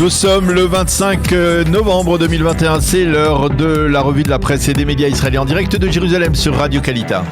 Nous sommes le 25 novembre 2021, c'est l'heure de la revue de la presse et des médias israéliens en direct de Jérusalem sur Radio Kalita.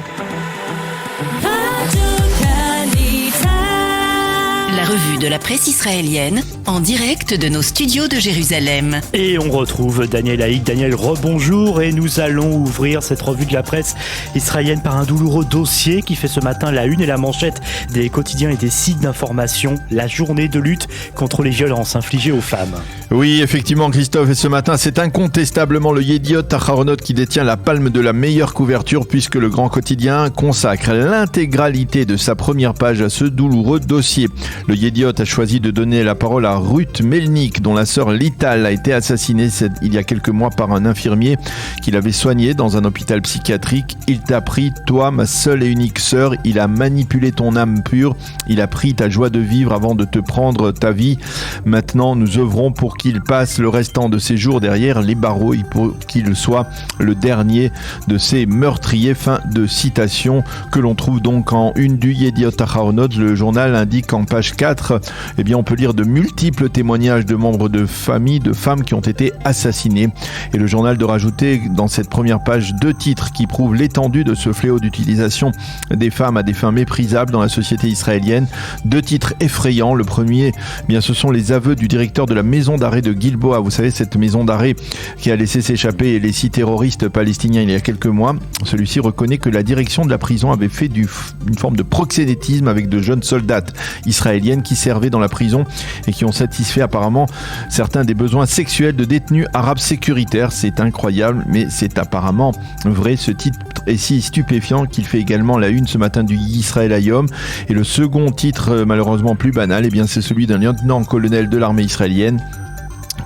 La revue de la presse israélienne en direct de nos studios de Jérusalem. Et on retrouve Daniel Haïk. Daniel, rebonjour, et nous allons ouvrir cette revue de la presse israélienne par un douloureux dossier qui fait ce matin la une et la manchette des quotidiens et des sites d'information. La journée de lutte contre les violences infligées aux femmes. Oui, effectivement, Christophe, et ce matin, c'est incontestablement le Yediot Aharonot qui détient la palme de la meilleure couverture, puisque le grand quotidien consacre l'intégralité de sa première page à ce douloureux dossier. Le Yediot a choisi de donner la parole à Ruth Melnik, dont la sœur Lital a été assassinée il y a quelques mois par un infirmier qui l'avait soignée dans un hôpital psychiatrique. Il t'a pris, toi, ma seule et unique sœur, il a manipulé ton âme pure, il a pris ta joie de vivre avant de te prendre ta vie. Maintenant, nous œuvrons pour qu'il passe le restant de ses jours derrière les barreaux et pour qu'il soit le dernier de ces meurtriers. Fin de citation que l'on trouve donc en une du Yediot Aharonot. Le journal indique en page 4, eh bien, on peut lire de multiples témoignages de membres de familles, de femmes qui ont été assassinées. Et le journal de rajouter dans cette première page 2 titres qui prouvent l'étendue de ce fléau d'utilisation des femmes à des fins méprisables dans la société israélienne. 2 titres effrayants. Le premier, eh bien, ce sont les aveux du directeur de la maison d'arrêt de Gilboa. Vous savez, cette maison d'arrêt qui a laissé s'échapper les 6 terroristes palestiniens il y a quelques mois. Celui-ci reconnaît que la direction de la prison avait fait une forme de proxénétisme avec de jeunes soldats israéliennes qui servaient dans la prison et qui ont satisfait apparemment certains des besoins sexuels de détenus arabes sécuritaires. C'est incroyable, mais c'est apparemment vrai. Ce titre est si stupéfiant qu'il fait également la une ce matin du Israël Hayom. Et le second titre, malheureusement plus banal, eh bien, c'est celui d'un lieutenant-colonel de l'armée israélienne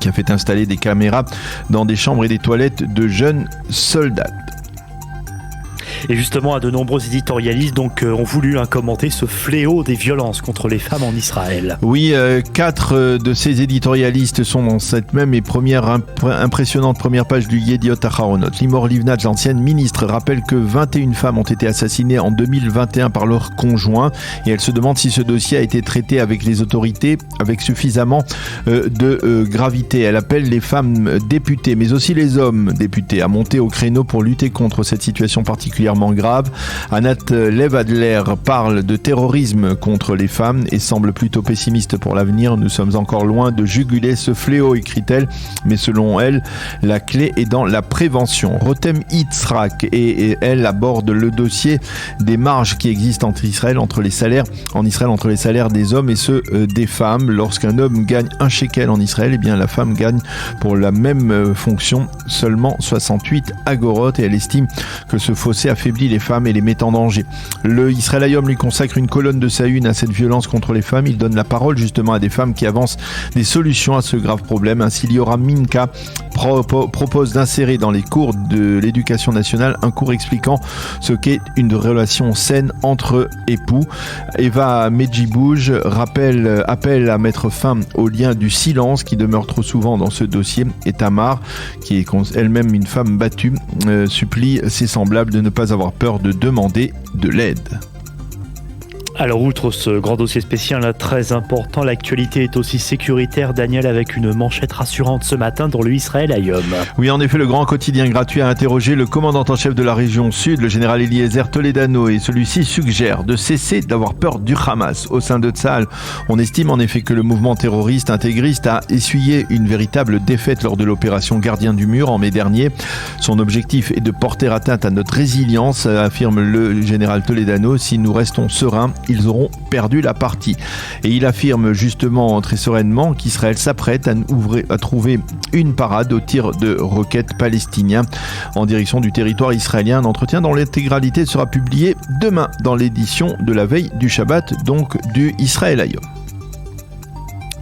qui a fait installer des caméras dans des chambres et des toilettes de jeunes soldats. Et justement, de nombreux éditorialistes ont voulu commenter ce fléau des violences contre les femmes en Israël. Oui, 4 de ces éditorialistes sont dans cette même et impressionnante première page du Yediot Aharonot. Limor Livnat, l'ancienne ministre, rappelle que 21 femmes ont été assassinées en 2021 par leurs conjoints, et elle se demande si ce dossier a été traité avec les autorités avec suffisamment de gravité. Elle appelle les femmes députées, mais aussi les hommes députés, à monter au créneau pour lutter contre cette situation particulièrement grave. Anat Lev-Adler parle de terrorisme contre les femmes et semble plutôt pessimiste pour l'avenir. Nous sommes encore loin de juguler ce fléau, écrit-elle, mais selon elle, la clé est dans la prévention. Rotem Yitzhak et elle aborde le dossier des marges qui existent en Israël entre les salaires des hommes et ceux des femmes. Lorsqu'un homme gagne 1 shekel en Israël, eh bien la femme gagne pour la même fonction seulement 68 agorot, et elle estime que ce fossé affaiblit les femmes et les met en danger. Le Israël Hayom lui consacre une colonne de sa une à cette violence contre les femmes. Il donne la parole justement à des femmes qui avancent des solutions à ce grave problème. Ainsi, Liora Minka propose d'insérer dans les cours de l'éducation nationale un cours expliquant ce qu'est une relation saine entre époux. Eva Medjibouj appelle à mettre fin au lien du silence qui demeure trop souvent dans ce dossier, et Tamar, qui est elle-même une femme battue, supplie ses semblables de ne pas avoir peur de demander de l'aide. Alors, outre ce grand dossier spécial très important, l'actualité est aussi sécuritaire, Daniel, avec une manchette rassurante ce matin dans le Israël Hayom. Oui, en effet, le grand quotidien gratuit a interrogé le commandant en chef de la région sud, le général Eliezer Toledano, et celui-ci suggère de cesser d'avoir peur du Hamas. Au sein de Tzahal, on estime en effet que le mouvement terroriste intégriste a essuyé une véritable défaite lors de l'opération Gardien du Mur en mai dernier. Son objectif est de porter atteinte à notre résilience, affirme le général Toledano. Si nous restons sereins, ils auront perdu la partie. Et il affirme justement très sereinement qu'Israël s'apprête à trouver une parade au tir de roquettes palestiniens en direction du territoire israélien. Un entretien dont l'intégralité sera publié demain dans l'édition de la veille du Shabbat, donc du Israël Hayom.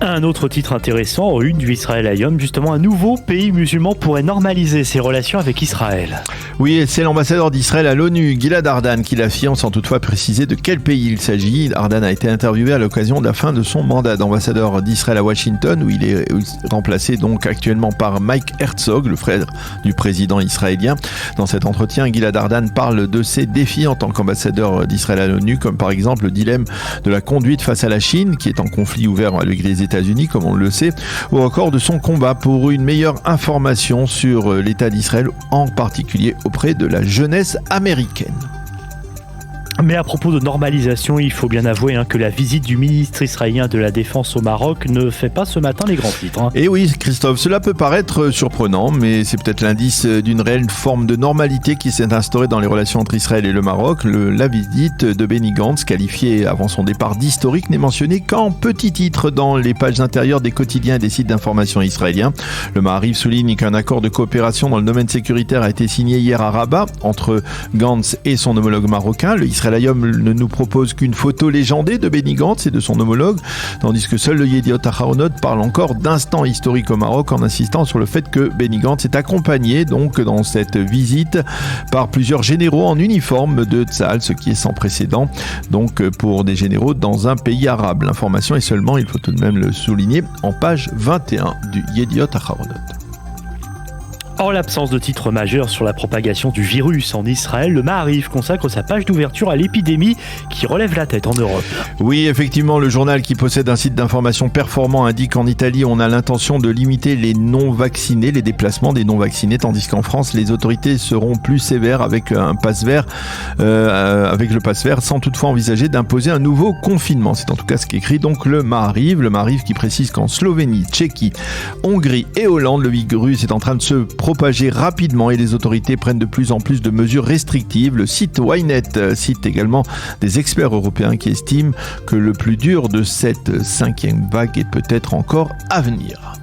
Un autre titre intéressant, en une du Israël Hayom, justement, un nouveau pays musulman pourrait normaliser ses relations avec Israël. Oui, c'est l'ambassadeur d'Israël à l'ONU, Gilad Ardan, qui l'affirme sans toutefois préciser de quel pays il s'agit. Ardan a été interviewé à l'occasion de la fin de son mandat d'ambassadeur d'Israël à Washington, où il est remplacé donc actuellement par Mike Herzog, le frère du président israélien. Dans cet entretien, Gilad Ardan parle de ses défis en tant qu'ambassadeur d'Israël à l'ONU, comme par exemple le dilemme de la conduite face à la Chine, qui est en conflit ouvert avec les États-Unis États-Unis, comme on le sait, ou encore de son combat pour une meilleure information sur l'État d'Israël, en particulier auprès de la jeunesse américaine. Mais à propos de normalisation, il faut bien avouer que la visite du ministre israélien de la Défense au Maroc ne fait pas ce matin les grands titres. Et oui, Christophe, cela peut paraître surprenant, mais c'est peut-être l'indice d'une réelle forme de normalité qui s'est instaurée dans les relations entre Israël et le Maroc. La visite de Benny Gantz, qualifiée avant son départ d'historique, n'est mentionnée qu'en petit titre dans les pages intérieures des quotidiens et des sites d'information israéliens. Le Maariv souligne qu'un accord de coopération dans le domaine sécuritaire a été signé hier à Rabat entre Gantz et son homologue marocain. Le Israël ne nous propose qu'une photo légendée de Benny Gantz et de son homologue, tandis que seul le Yediot Aharonot parle encore d'instant historique au Maroc en insistant sur le fait que Benny Gantz est accompagné donc dans cette visite par plusieurs généraux en uniforme de Tzahal, ce qui est sans précédent donc pour des généraux dans un pays arabe. L'information est seulement, il faut tout de même le souligner, en page 21 du Yediot Aharonot. En l'absence de titre majeur sur la propagation du virus en Israël, le Maariv consacre sa page d'ouverture à l'épidémie qui relève la tête en Europe. Oui, effectivement, le journal qui possède un site d'information performant indique qu'en Italie, on a l'intention de limiter les non-vaccinés, les déplacements des non-vaccinés, tandis qu'en France, les autorités seront plus sévères avec un pass vert, avec le pass vert, sans toutefois envisager d'imposer un nouveau confinement. C'est en tout cas ce qu'écrit donc le Maariv qui précise qu'en Slovénie, Tchéquie, Hongrie et Hollande, le virus est en train de se propager rapidement et les autorités prennent de plus en plus de mesures restrictives. Le site Ynet cite également des experts européens qui estiment que le plus dur de cette 5e vague est peut-être encore à venir.